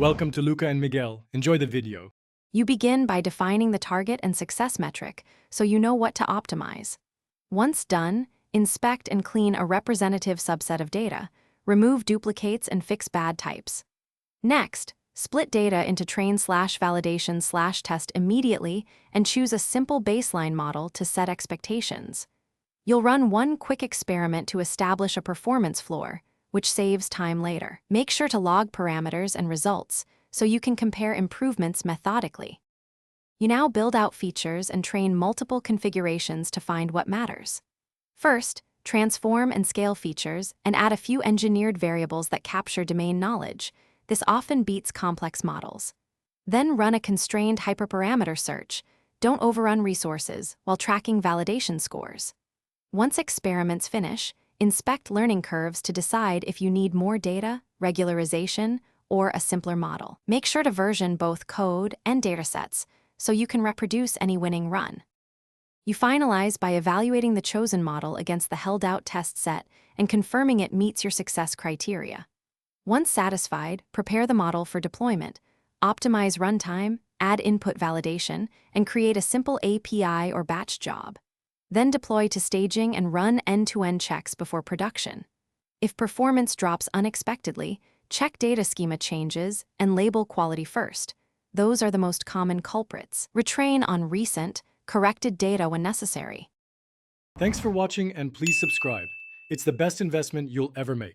Welcome to Luca and Miguel. Enjoy the video. You begin by defining the target and success metric so you know what to optimize. Once done, inspect and clean a representative subset of data, remove duplicates and fix bad types. Next, split data into train/validation/test immediately and choose a simple baseline model to set expectations. You'll run one quick experiment to establish a performance floor, which saves time later. Make sure to log parameters and results so you can compare improvements methodically. You now build out features and train multiple configurations to find what matters. First, transform and scale features and add a few engineered variables that capture domain knowledge. This often beats complex models. Then run a constrained hyperparameter search. Don't overrun resources while tracking validation scores. Once experiments finish, inspect learning curves to decide if you need more data, regularization, or a simpler model. Make sure to version both code and datasets so you can reproduce any winning run. You finalize by evaluating the chosen model against the held-out test set and confirming it meets your success criteria. Once satisfied, prepare the model for deployment, optimize runtime, add input validation, and create a simple API or batch job. Then deploy to staging and run end-to-end checks before production. If performance drops unexpectedly, check data schema changes and label quality first. Those are the most common culprits. Retrain on recent, corrected data when necessary. Thanks for watching and please subscribe. It's the best investment you'll ever make.